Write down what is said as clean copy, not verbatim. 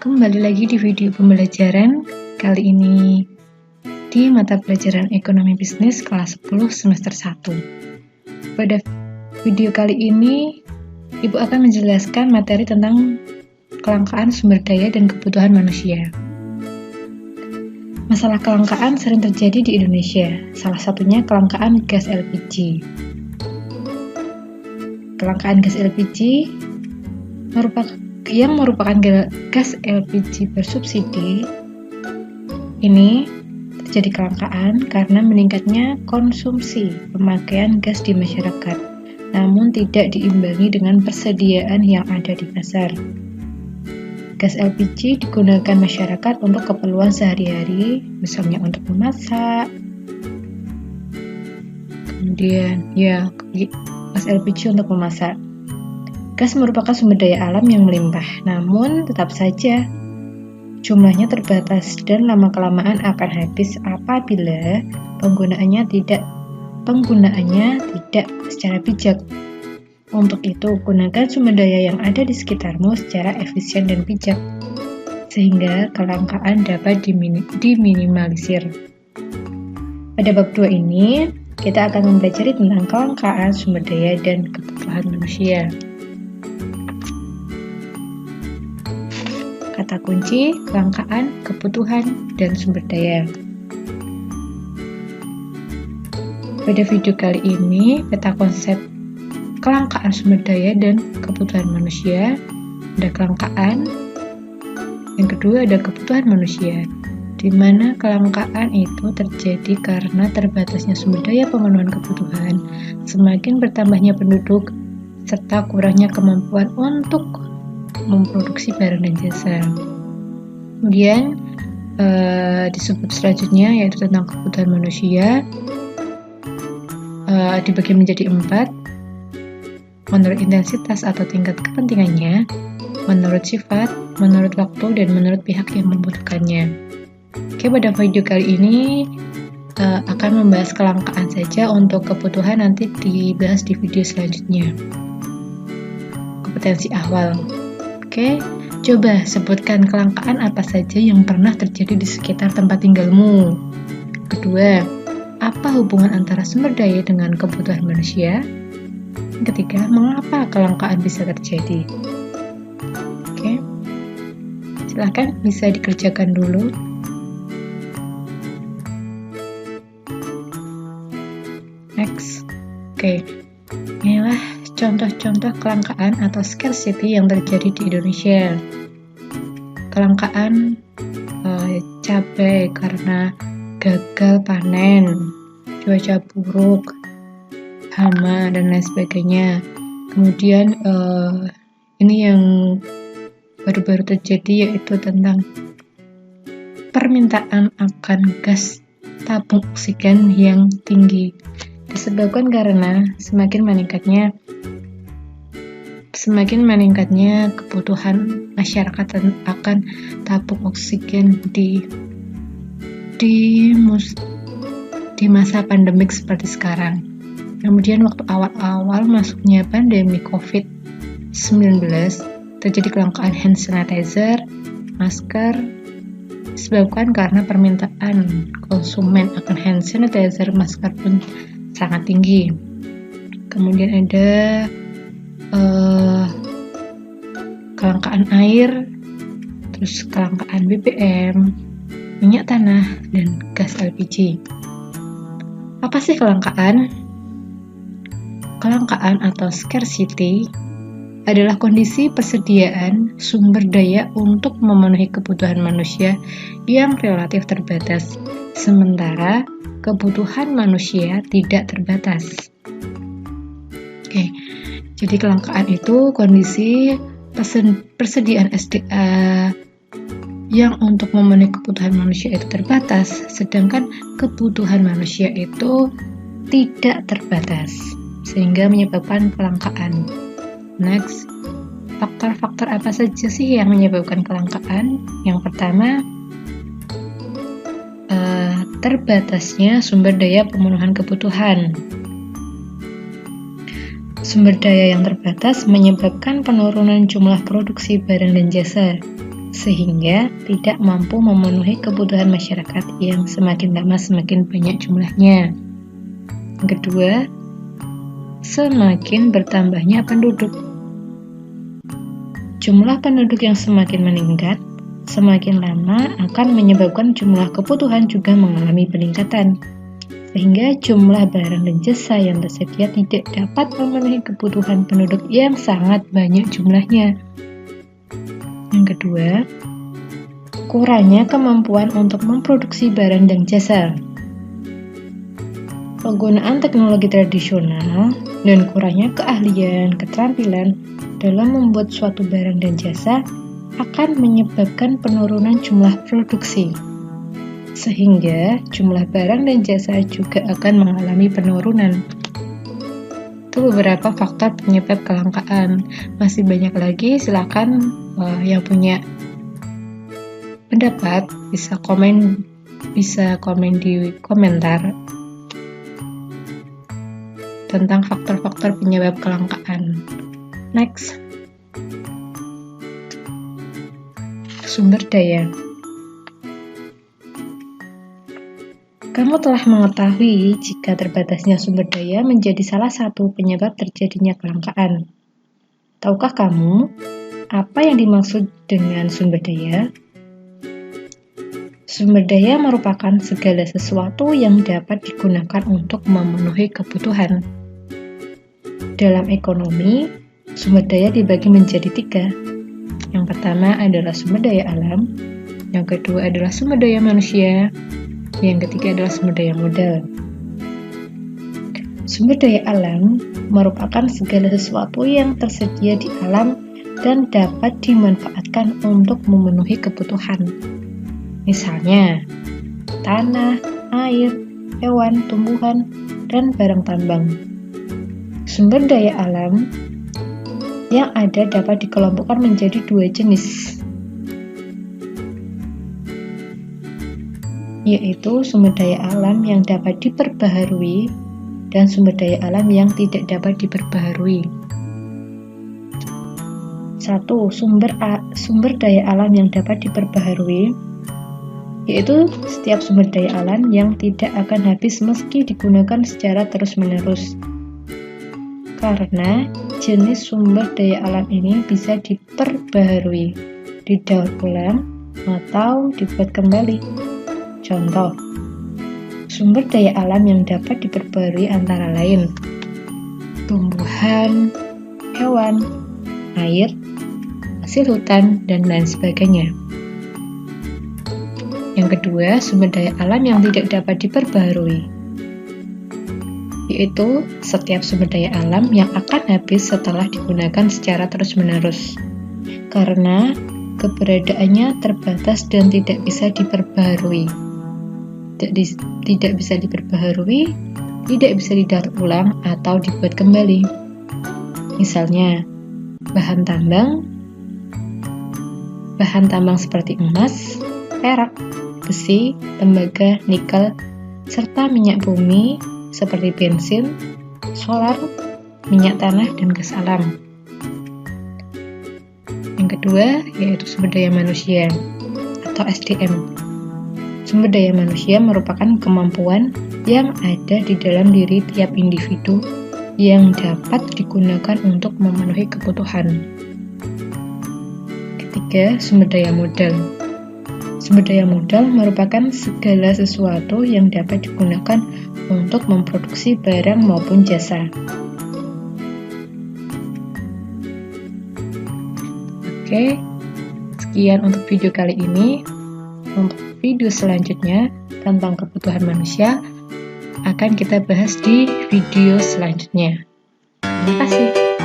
Kembali lagi di video pembelajaran, kali ini di mata pelajaran Ekonomi Bisnis kelas 10 semester 1. Pada video kali ini, Ibu akan menjelaskan materi tentang kelangkaan sumber daya dan kebutuhan manusia. Masalah kelangkaan sering terjadi di Indonesia, salah satunya kelangkaan gas LPG. Kelangkaan gas LPG merupakan gas LPG bersubsidi. Ini terjadi kelangkaan karena meningkatnya konsumsi pemakaian gas di masyarakat, namun tidak diimbangi dengan persediaan yang ada di pasar. Gas LPG digunakan masyarakat untuk keperluan sehari-hari, misalnya untuk memasak. Kemudian, gas LPG untuk memasak. Gas merupakan sumber daya alam yang melimpah, namun tetap saja jumlahnya terbatas dan lama-kelamaan akan habis apabila penggunaannya tidak secara bijak. Untuk itu, gunakan sumber daya yang ada di sekitarmu secara efisien dan bijak, sehingga kelangkaan dapat diminimalisir. Pada bab 2 ini, kita akan mempelajari tentang kelangkaan sumber daya dan kebutuhan manusia. Kata kunci, kelangkaan, kebutuhan, dan sumber daya. Pada video kali ini, peta konsep kelangkaan sumber daya dan kebutuhan manusia. Ada kelangkaan, yang kedua ada kebutuhan manusia, di mana kelangkaan itu terjadi karena terbatasnya sumber daya pemenuhan kebutuhan, semakin bertambahnya penduduk, serta kurangnya kemampuan untuk memproduksi barang dan jasa. Kemudian di sub selanjutnya yaitu tentang kebutuhan manusia, dibagi menjadi 4 menurut intensitas atau tingkat kepentingannya, menurut sifat, menurut waktu, dan menurut pihak yang membutuhkannya. Oke, pada video kali ini akan membahas kelangkaan saja. Untuk kebutuhan nanti dibahas di video selanjutnya. Kompetensi awal. Oke, coba sebutkan kelangkaan apa saja yang pernah terjadi di sekitar tempat tinggalmu. Kedua, apa hubungan antara sumber daya dengan kebutuhan manusia? Ketiga, mengapa kelangkaan bisa terjadi? Oke, silakan bisa dikerjakan dulu. Next. Oke, inilah contoh-contoh kelangkaan atau scarcity yang terjadi di Indonesia. Kelangkaan cabai karena gagal panen, cuaca buruk, hama, dan lain sebagainya. Kemudian ini yang baru-baru terjadi yaitu tentang permintaan akan gas tabung oksigen yang tinggi, disebabkan karena semakin meningkatnya kebutuhan masyarakat akan tabung oksigen di masa pandemik seperti sekarang. Kemudian waktu awal-awal masuknya pandemi COVID-19, terjadi kelangkaan hand sanitizer, masker, disebabkan karena permintaan konsumen akan hand sanitizer, masker pun sangat tinggi. Kemudian ada kelangkaan air, terus kelangkaan BBM, minyak tanah, dan gas LPG. Apa sih kelangkaan? Kelangkaan atau scarcity adalah kondisi persediaan sumber daya untuk memenuhi kebutuhan manusia yang relatif terbatas, sementara kebutuhan manusia tidak terbatas. Oke, jadi kelangkaan itu kondisi persediaan SDA yang untuk memenuhi kebutuhan manusia itu terbatas, sedangkan kebutuhan manusia itu tidak terbatas, sehingga menyebabkan kelangkaan. Next, faktor-faktor apa saja sih yang menyebabkan kelangkaan? Yang pertama, terbatasnya sumber daya pemenuhan kebutuhan. Sumber daya yang terbatas menyebabkan penurunan jumlah produksi barang dan jasa, sehingga tidak mampu memenuhi kebutuhan masyarakat yang semakin lama semakin banyak jumlahnya. Yang kedua, semakin bertambahnya penduduk. Jumlah penduduk yang semakin meningkat semakin lama akan menyebabkan jumlah kebutuhan juga mengalami peningkatan, sehingga jumlah barang dan jasa yang tersedia tidak dapat memenuhi kebutuhan penduduk yang sangat banyak jumlahnya. Yang kedua, kurangnya kemampuan untuk memproduksi barang dan jasa. Penggunaan teknologi tradisional dan kurangnya keahlian, keterampilan dalam membuat suatu barang dan jasa akan menyebabkan penurunan jumlah produksi, sehingga jumlah barang dan jasa juga akan mengalami penurunan. Itu beberapa faktor penyebab kelangkaan. Masih banyak lagi, silakan yang punya pendapat bisa komen di komentar tentang faktor-faktor penyebab kelangkaan. Next, sumber daya. Kamu telah mengetahui jika terbatasnya sumber daya menjadi salah satu penyebab terjadinya kelangkaan. Tahukah kamu apa yang dimaksud dengan sumber daya? Sumber daya merupakan segala sesuatu yang dapat digunakan untuk memenuhi kebutuhan. Dalam ekonomi, sumber daya dibagi menjadi 3. Yang pertama adalah sumber daya alam, yang kedua adalah sumber daya manusia, yang ketiga adalah sumber daya modal. Sumber daya alam merupakan segala sesuatu yang tersedia di alam dan dapat dimanfaatkan untuk memenuhi kebutuhan. Misalnya, tanah, air, hewan, tumbuhan, dan barang tambang. Sumber daya alam yang ada dapat dikelompokkan menjadi 2 jenis, yaitu sumber daya alam yang dapat diperbaharui dan sumber daya alam yang tidak dapat diperbaharui. 1. Sumber daya alam yang dapat diperbaharui, yaitu setiap sumber daya alam yang tidak akan habis meski digunakan secara terus-menerus. Karena jenis sumber daya alam ini bisa diperbaharui, didaur ulang, atau dibuat kembali. Contoh, sumber daya alam yang dapat diperbaharui antara lain tumbuhan, hewan, air, hasil hutan, dan lain sebagainya. Yang kedua, sumber daya alam yang tidak dapat diperbaharui, yaitu setiap sumber daya alam yang akan habis setelah digunakan secara terus-menerus, karena keberadaannya terbatas dan tidak bisa diperbaharui. Tidak bisa diperbaharui, tidak bisa didaur ulang atau dibuat kembali. Misalnya, bahan tambang seperti emas, perak, besi, tembaga, nikel, serta minyak bumi seperti bensin, solar, minyak tanah, dan gas alam. Yang kedua, yaitu sumber daya manusia atau SDM. Sumber daya manusia merupakan kemampuan yang ada di dalam diri tiap individu yang dapat digunakan untuk memenuhi kebutuhan. Ketiga, sumber daya modal. Sumber daya modal merupakan segala sesuatu yang dapat digunakan untuk memproduksi barang maupun jasa. Oke, sekian untuk video kali ini. Untuk video selanjutnya tentang kebutuhan manusia akan kita bahas di video selanjutnya. Terima kasih.